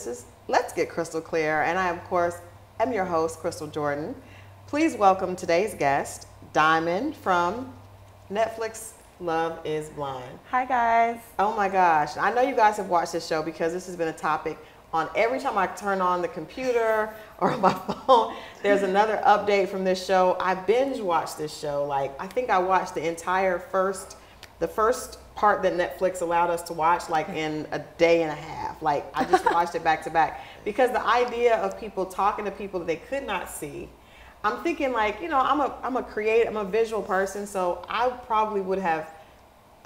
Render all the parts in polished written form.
This is Let's Get Crystal Clear, and I, of course, am your host, Crystal Jordan. Please welcome today's guest, Diamond from Netflix Love is Blind. Hi, guys. Oh my gosh. I know you guys have watched this show because this has been a topic on every time I turn on the computer or my phone. There's another update from this show. I binge watched this show. Like, I think I watched the entire first part that Netflix allowed us to watch like in a day and a half. Like, I just watched it back to back because the idea of people talking to people that they could not see. I'm thinking, like, you know, I'm a visual person, so I probably would have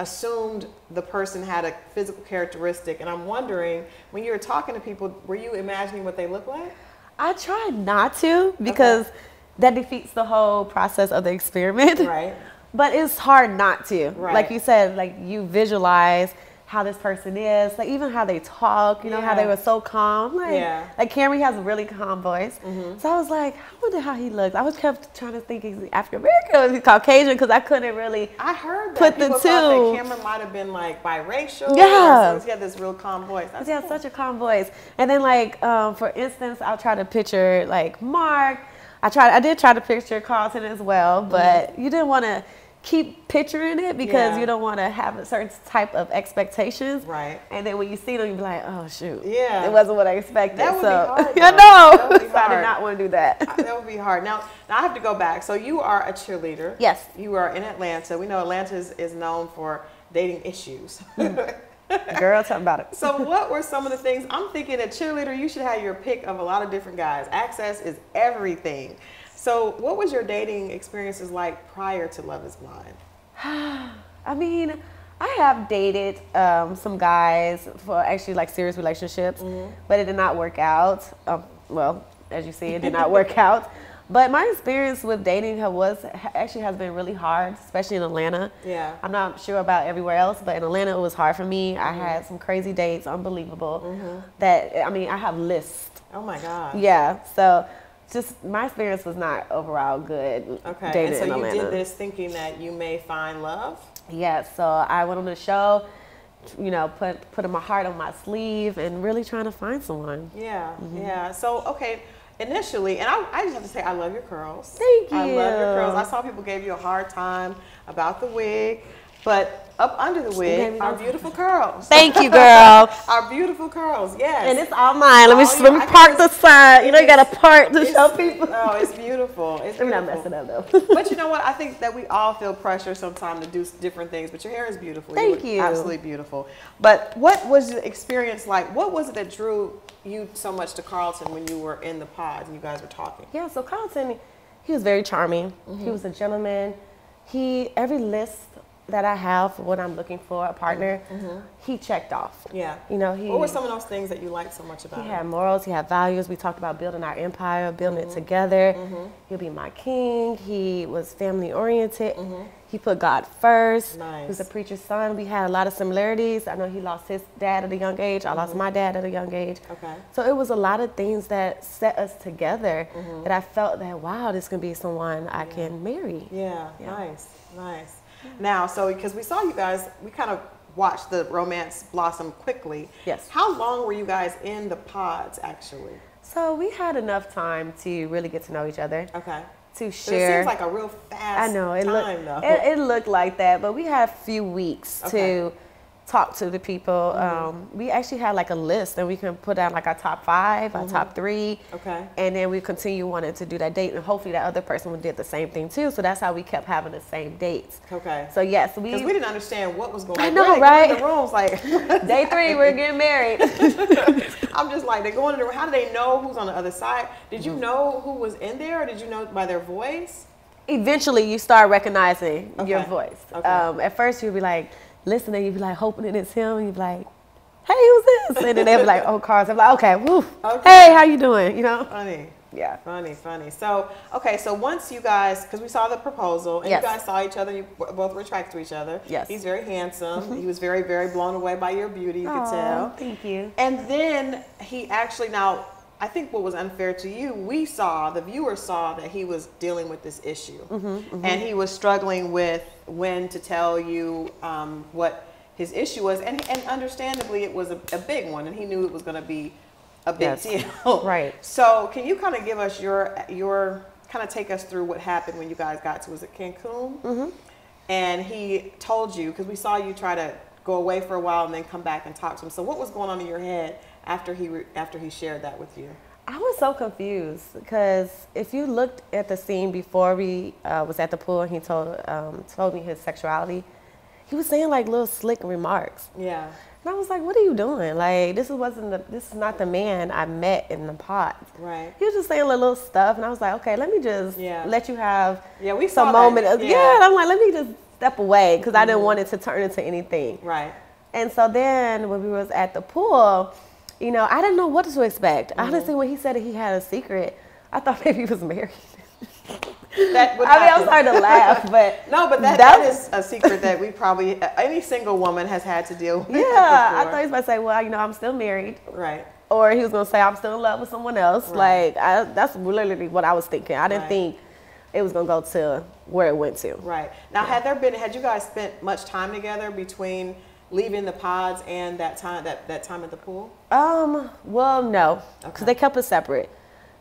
assumed the person had a physical characteristic, and I'm wondering, when you were talking to people, were you imagining what they look like? I tried not to because that defeats the whole process of the experiment. Right. But it's hard not to. Right. Like you said, like you visualize how this person is, like even how they talk, you know, how they were so calm. Like Camry has a really calm voice. So I was like, I wonder how he looks. I was kept trying to think, is he African American or is he Caucasian? Because I couldn't really put the two. Thought that Cameron might have been like biracial. Yeah. He had this real calm voice. He had such a calm voice. And then, like, for instance, I'll try to picture like Mark. I did try to picture Carlton as well, but you didn't want to keep picturing it because you don't want to have a certain type of expectations. Right. And then when you see them, you be like, oh, shoot. Yeah. It wasn't what I expected. That would be hard. I know. So I did not want to do that. That would be hard. Now I have to go back. So you are a cheerleader. Yes. You are in Atlanta. We know Atlanta is known for dating issues. Girl, tell me about it. So what were some of the things? I'm thinking, a cheerleader, you should have your pick of a lot of different guys. Access is everything. So what was your dating experiences like prior to Love is Blind? I mean, I have dated some guys for actually like serious relationships, but it did not work out. Well, as you see, it did not work out. But my experience with dating has been really hard, especially in Atlanta. Yeah. I'm not sure about everywhere else, but in Atlanta it was hard for me. I had some crazy dates, unbelievable. I have lists. Oh my God. Yeah. So just my experience was not overall good. Okay. Dating and so in you Atlanta. did this thinking that you may find love? Yeah. So I went on the show, you know, putting my heart on my sleeve and really trying to find someone. Yeah. Yeah. So, okay. Initially, and I just have to say, I love your curls. Thank you. I love your curls. I saw people gave you a hard time about the wig, but up under the wig are beautiful curls. Thank you, girl. Our beautiful curls, yes. And it's all mine. Let me park the side. You know, you got to park to show people. Oh, it's beautiful. It's beautiful. I'm not messing up, though. But you know what? I think that we all feel pressure sometimes to do different things, but your hair is beautiful. Thank you. Absolutely beautiful. But what was the experience like? What was it that drew you so much to Carlton when you were in the pod and you guys were talking? Yeah, so Carlton, he was very charming. He was a gentleman. Every list that I have for what I'm looking for, a partner, he checked off. Yeah. You know, what were some of those things that you liked so much about him? He had morals, he had values. We talked about building our empire, building it together. He'll be my king. He was family oriented. He put God first. Nice. He was a preacher's son. We had a lot of similarities. I know he lost his dad at a young age. I lost my dad at a young age. Okay. So it was a lot of things that set us together that I felt that, wow, this can be someone I can marry. Yeah. Nice. Nice. Now, so because we saw you guys, we kind of watched the romance blossom quickly. Yes. How long were you guys in the pods, actually? So we had enough time to really get to know each other. Okay. To share. It seems like a real fast time, it looked like that, but we had a few weeks to talk to the people. We actually had like a list, and we can put down like our top 5, our top 3. Okay. And then we continue wanting to do that date, and hopefully that other person would do the same thing too. So that's how we kept having the same dates. Okay. So yes, because we didn't understand what was going on. I know, right? In the rooms, like day 3, we're getting married. I'm just like, they're going in the room. How do they know who's on the other side? Did you know who was in there, or did you know by their voice? Eventually, you start recognizing your voice. At first, you'd be like listening, you'd be like hoping it's him, and you'd be like, hey, who's this? And then they'd be like, oh, Carlton. I'm like, okay, woo. Hey, how you doing? You know? Funny. Yeah. Funny. So, okay, so once you guys, because we saw the proposal, and you guys saw each other, you both were attracted to each other. Yes. He's very handsome. He was very, very blown away by your beauty, you could tell. Thank you. And then he actually, now, I think what was unfair to you, the viewers saw that he was dealing with this issue. And he was struggling with when to tell you what his issue was. And understandably, it was a big one, and he knew it was going to be a big deal. Right. So can you kind of give us your kind of take us through what happened when you guys got to, was it Cancun? Mm-hmm. And he told you, because we saw you try to go away for a while and then come back and talk to him. So what was going on in your head after he shared that with you? I was so confused because if you looked at the scene before we was at the pool and he told me his sexuality, he was saying like little slick remarks. Yeah. And I was like, what are you doing? Like, this is not the man I met in the pod. Right. He was just saying little stuff, and I was like, okay, let me just let you have we some saw moment that. of, and I'm like, let me just step away, because I didn't want it to turn into anything. Right. And so then when we was at the pool, you know, I didn't know what to expect. Honestly, when he said that he had a secret, I thought maybe he was married. I'm sorry to laugh, but no, but that is a secret that we probably, any single woman has had to deal with. Yeah, I thought he was about to say, well, you know, I'm still married. Right. Or he was going to say, I'm still in love with someone else. Right. Like, that's literally what I was thinking. I didn't think it was going to go to where it went to. Right. Now, had you guys spent much time together between leaving the pods and that time at the pool? Well, no, because they kept us separate.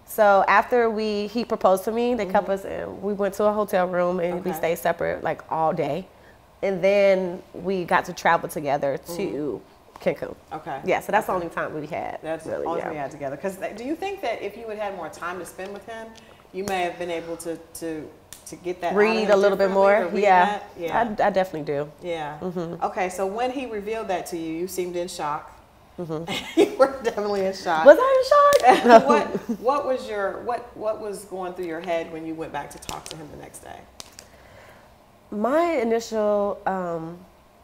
So after he proposed to me, they kept us in. We went to a hotel room and we stayed separate like all day. And then we got to travel together to Cancun. Okay. Yeah, so that's the only time we had. That's really, the only time we had together. Because do you think that if you had had more time to spend with him, you may have been able to get that read a little bit more? Yeah. I definitely do. Yeah. Okay, so when he revealed that to you, you seemed in shock. You were definitely in shock. Was I in shock? What was going through your head when you went back to talk to him the next day? My initial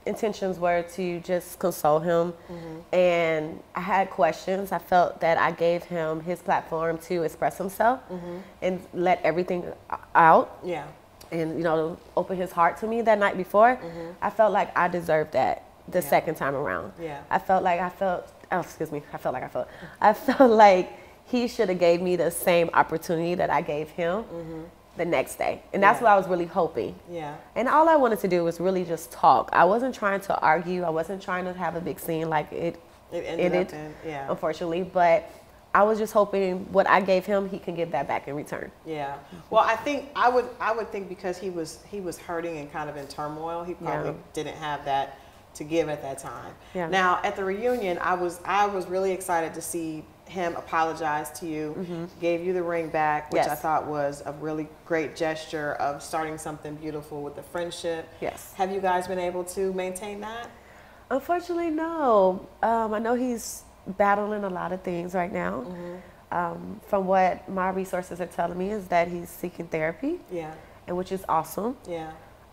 intentions were to just console him, and I had questions. I felt that I gave him his platform to express himself and let everything out. Yeah. And, you know, open his heart to me that night before. I felt like I deserved that the second time around. Yeah. I felt like he should have gave me the same opportunity that I gave him the next day. And that's what I was really hoping. Yeah. And all I wanted to do was really just talk. I wasn't trying to argue. I wasn't trying to have a big scene like it ended, unfortunately. But I was just hoping what I gave him, he can give that back in return. Yeah. Well, I would think because he was hurting and kind of in turmoil, he probably didn't have that to give at that time. Yeah. Now at the reunion, I was really excited to see him apologize to you, gave you the ring back, which I thought was a really great gesture of starting something beautiful with the friendship. Yes. Have you guys been able to maintain that? Unfortunately, no. I know he's battling a lot of things right now. From what my resources are telling me is that he's seeking therapy. Yeah. And which is awesome. Yeah.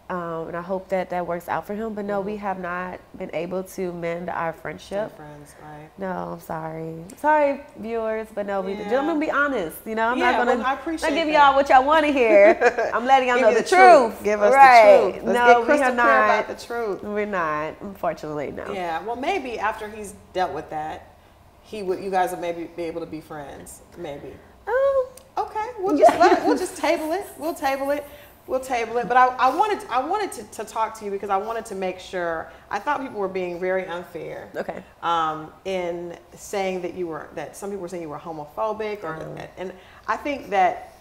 And I hope that works out for him. But no, we have not been able to mend our friendship. Friends, right? No, I'm sorry. Sorry, viewers, but no, I'm gonna be honest. You know, I'm not gonna give y'all what y'all want to hear. I'm letting y'all know the truth. Give us the truth. No, we are not. About the truth. We're not. Unfortunately, no. Yeah. Well, maybe after he's dealt with that, you guys will maybe be able to be friends. Maybe. Okay. We'll just table it. We'll table it. But I wanted to talk to you because I wanted to make sure. I thought people were being very unfair. Okay. In saying that some people were saying you were homophobic, and I think that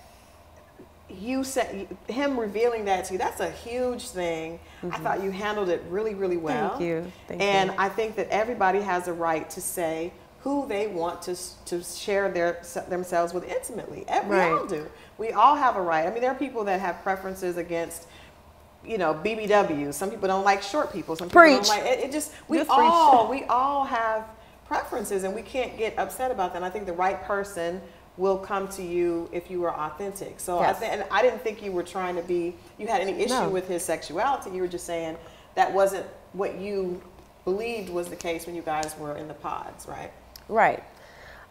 you said him revealing that to you, that's a huge thing. I thought you handled it really, really well. Thank you. And I think that everybody has a right to say who they want to share themselves with intimately. We all do. We all have a right. I mean, there are people that have preferences against, you know, BBWs. Some people don't like short people. Some people don't like it. We all have preferences, and we can't get upset about that. And I think the right person will come to you if you are authentic. So I didn't think you were trying to be. You had any issue with his sexuality. You were just saying that wasn't what you believed was the case when you guys were in the pods, right? Right.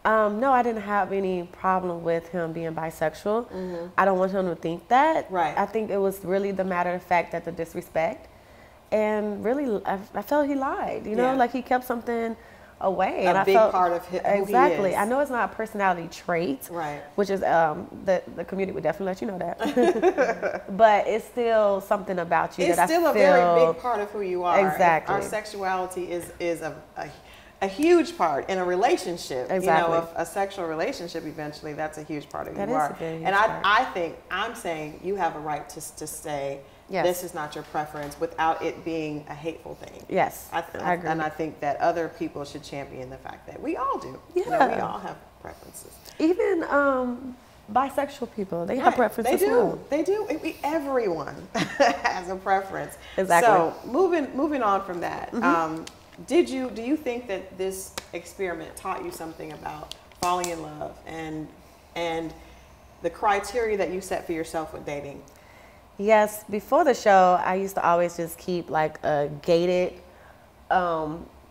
No, I didn't have any problem with him being bisexual. I don't want him to think that. Right. I think it was really the matter of fact that the disrespect, and really, I felt he lied. You know, like he kept something away. A big part of him. Exactly. Who he is. I know it's not a personality trait. Right. Which is the community would definitely let you know that. But it's still something about you that I feel. It's still a very big part of who you are. Exactly. Our sexuality is a huge part in a relationship. Exactly. You know, a sexual relationship, eventually, that's a huge part of who That you is are. a very huge And part. I think, I'm saying you have a right to say, Yes. this is not your preference without it being a hateful thing. Yes, I agree. And I think that other people should champion the fact that we all do. Yeah. You know, we all have preferences. Even bisexual people, they have preferences. They do. Well. They do. Everyone has a preference. Exactly. So moving on from that, do you think that this experiment taught you something about falling in love and the criteria that you set for yourself with dating? Yes, before the show, I used to always just keep like a gated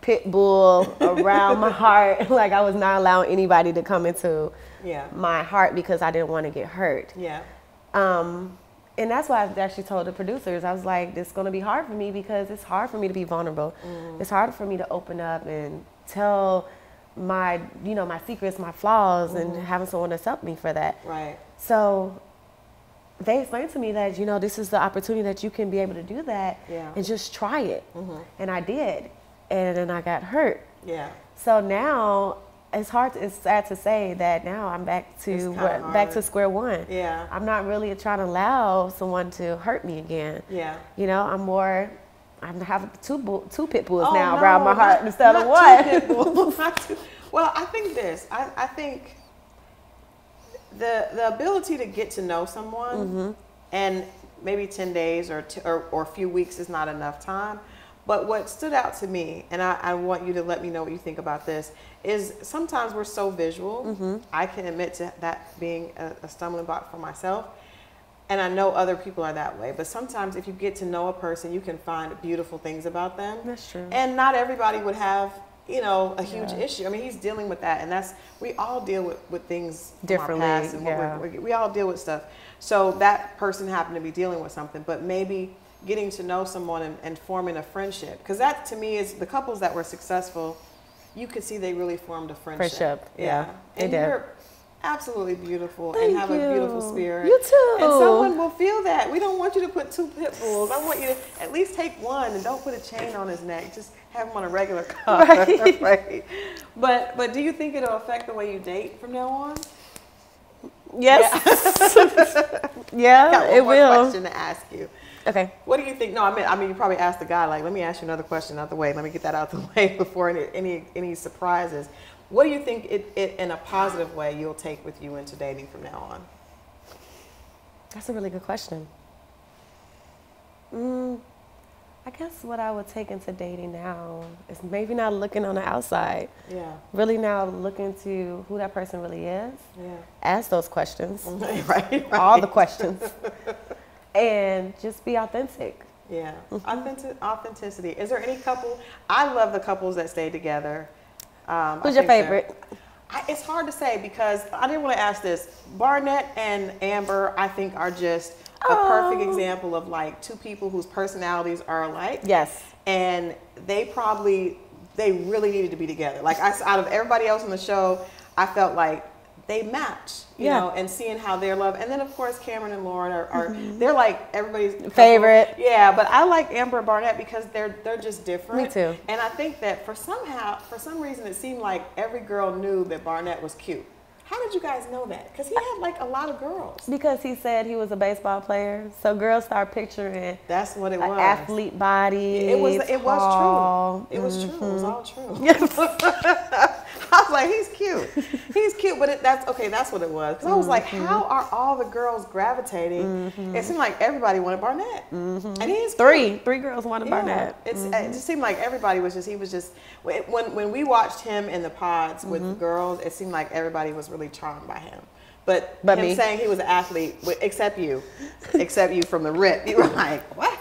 pit bull around my heart. Like I was not allowing anybody to come into my heart because I didn't want to get hurt. Yeah. And that's why I actually told the producers, I was like, this is going to be hard for me because it's hard for me to be vulnerable. It's hard for me to open up and tell my secrets, my flaws, and having someone to help me for that. Right. So they explained to me that, this is the opportunity that you can be able to do that and just try it. And I did. And then I got hurt. Yeah. So now it's sad to say that now I'm back to square one. Yeah. I'm not really trying to allow someone to hurt me again. Yeah. I'm having two pit bulls now around my heart instead of one. Well, I think I think the ability to get to know someone and maybe 10 days or a few weeks is not enough time. But what stood out to me, and I want you to let me know what you think about this, is sometimes we're so visual. I can admit to that being a stumbling block for myself. And I know other people are that way. But sometimes if you get to know a person, you can find beautiful things about them. That's true. And not everybody would have, a huge issue. I mean, he's dealing with that. And we all deal with things differently. From our past and we all deal with stuff. So that person happened to be dealing with something. But maybe getting to know someone and forming a friendship. Because that, to me, is the couples that were successful, you could see they really formed a friendship. Yeah. And they did. you're absolutely beautiful. Thank and have you. a beautiful spirit. You too. And someone will feel that. We don't want you to put 2 pit bulls. I want you to at least take one and don't put a chain on his neck. Just have him on a regular car. Right. Right. But do you think it'll affect the way you date from now on? Yes. Yeah, got one it more will. question to ask you. Okay. What do you think? No, I mean, you probably asked the guy, like, let me ask you another question out the way. Let me get that out the way before any surprises. What do you think it in a positive way you'll take with you into dating from now on? That's a really good question. I guess what I would take into dating now is maybe not looking on the outside. Yeah. Really now look into who that person really is. Yeah. Ask those questions. Right. All the questions. And just be authentic. Yeah. Authenticity. Is there any couple? I love the couples that stay together. Who's your favorite? It's hard to say because I didn't want to ask this. Barnett and Amber, I think, are just a perfect example of like 2 people whose personalities are alike. Yes. And they really needed to be together. Like out of everybody else on the show, I felt like they match, you know, and seeing how their love. And then of course Cameron and Lauren are they're like everybody's favorite. Yeah, but I like Amber and Barnett because they're just different. Me too. And I think that for some reason it seemed like every girl knew that Barnett was cute. How did you guys know that? Because he had like a lot of girls. Because he said he was a baseball player, so girls start picturing. That's what it an was. Athlete body. It was true. It was true. It was all true. I was like, he's cute. He's cute, but that's what it was. Because I was like, how are all the girls gravitating? It seemed like everybody wanted Barnett. And he's three girls wanted Barnett. It just seemed like everybody was just, when we watched him in the pods with girls, it seemed like everybody was really charmed by him. But him me. saying he was an athlete, except you from the rip, you were like, what?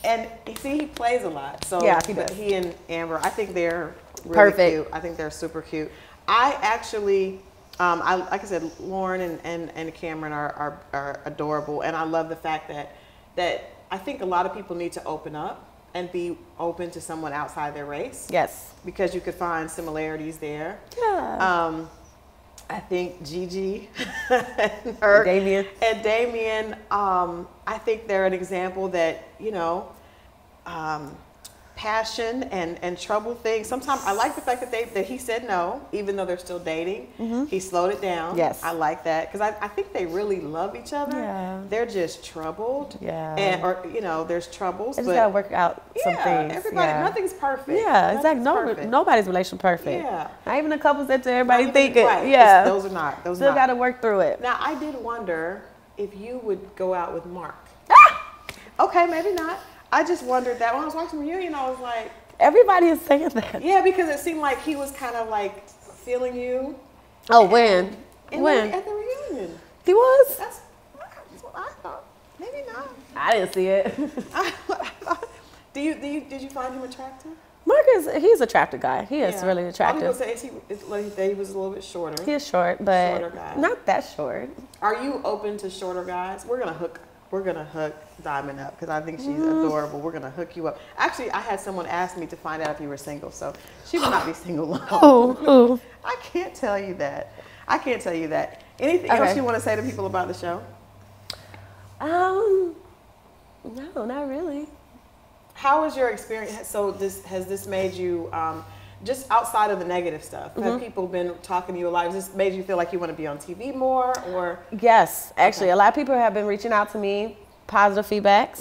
And he plays a lot. So yeah, he does. He and Amber, I think they're really perfect. Cute. I think they're super cute. I actually, like I said, Lauren and Cameron are adorable, and I love the fact that I think a lot of people need to open up and be open to someone outside their race. Yes. Because you could find similarities there. Yeah. I think Gigi and Damien. I think they're an example that, passion and trouble things. Sometimes I like the fact that he said no, even though they're still dating. He slowed it down. Yes. I like that because I think they really love each other. Yeah. They're just troubled. Yeah. And or you know, there's troubles. I just gotta work out some things. Everybody, yeah. nothing's perfect. Yeah, exactly. Nothing's Nobody's relationship perfect. Yeah. Not even the couples that everybody Not think even- it. right. Yeah. Those are not. Those Still are not. gotta work through it. Now I did wonder if you would go out with Mark. Okay, maybe not. I just wondered that when I was watching Reunion, I was like, Everybody is saying that. yeah, because it seemed like he was kind of like feeling you. Oh, when? And When? at the reunion. He was? That's what I thought. Maybe not. I didn't see it. Did you find him attractive? He's an attractive guy. He is really attractive. People say he was a little bit shorter. He is short, but Shorter guy. not that short. Are you open to shorter guys? We're gonna hook Diamond up because I think she's adorable. We're gonna hook you up. Actually, I had someone ask me to find out if you were single, so she will not be single long. Oh. I can't tell you that. Anything else you want to say to people about the show? No, not really. How was your experience? So has this made you, just outside of the negative stuff, have people been talking to you a lot? Has this made you feel like you want to be on TV more, or? Yes, actually, a lot of people have been reaching out to me, positive feedbacks,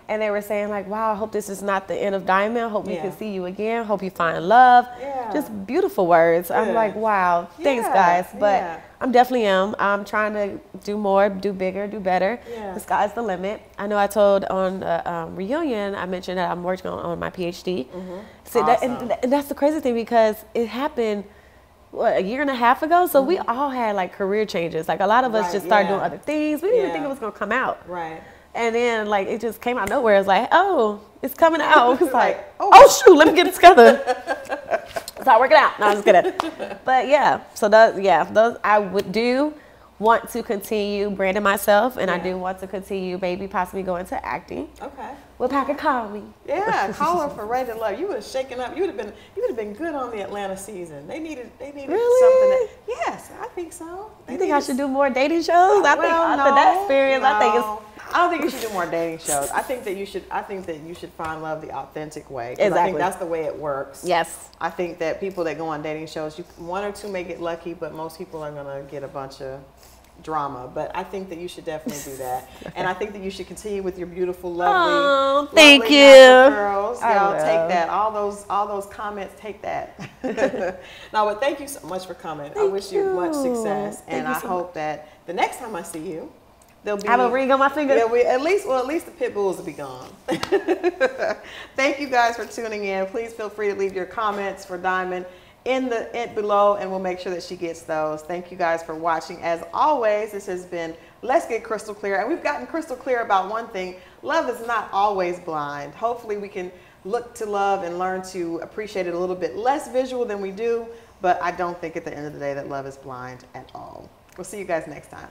and they were saying like, wow, I hope this is not the end of Diamond. I hope we can see you again. Hope you find love. Yeah. Just beautiful words. I'm like, wow, thanks guys. But I'm definitely I'm trying to do more, do bigger, do better. Yeah. The sky's the limit. I know I told on the Reunion, I mentioned that I'm working on my PhD. So Awesome. and that's the crazy thing because it happened a year and a half ago. So we all had like career changes. Like a lot of us just started doing other things. We didn't even think it was gonna come out. Right. And then like it just came out of nowhere. It's like, oh, it's coming out. It's like, oh shoot, let me get it together. Start working out. No, I'm just kidding. But yeah, so those I want to continue branding myself, and I do want to continue maybe possibly go into acting. Okay. Well, Packer, call me. Yeah, call her for Ready to Love. You would have shaken up. You would have been good on the Atlanta season. They needed really? something. Yes, I think so. You think I should do more dating shows? I think after that experience, I don't think you should do more dating shows. I think that you should find love the authentic way. Exactly. I think that's the way it works. Yes. I think that people that go on dating shows, one or two may get lucky, but most people are gonna get a bunch of drama. But I think that you should definitely do that. And I think that you should continue with your beautiful, lovely, thank lovely you, girls. Y'all take that. All those comments, take that. No, but thank you so much for coming. I wish you much success, and I hope that the next time I see you, there'll be. I have a ring on my finger. Yeah, at least the pit bulls will be gone. Thank you guys for tuning in. Please feel free to leave your comments for Diamond in below, and we'll make sure that she gets those. Thank you guys for watching. As always, this has been Let's Get Crystal Clear, and we've gotten crystal clear about one thing: love is not always blind. Hopefully, we can look to love and learn to appreciate it a little bit less visual than we do. But I don't think at the end of the day that love is blind at all. We'll see you guys next time.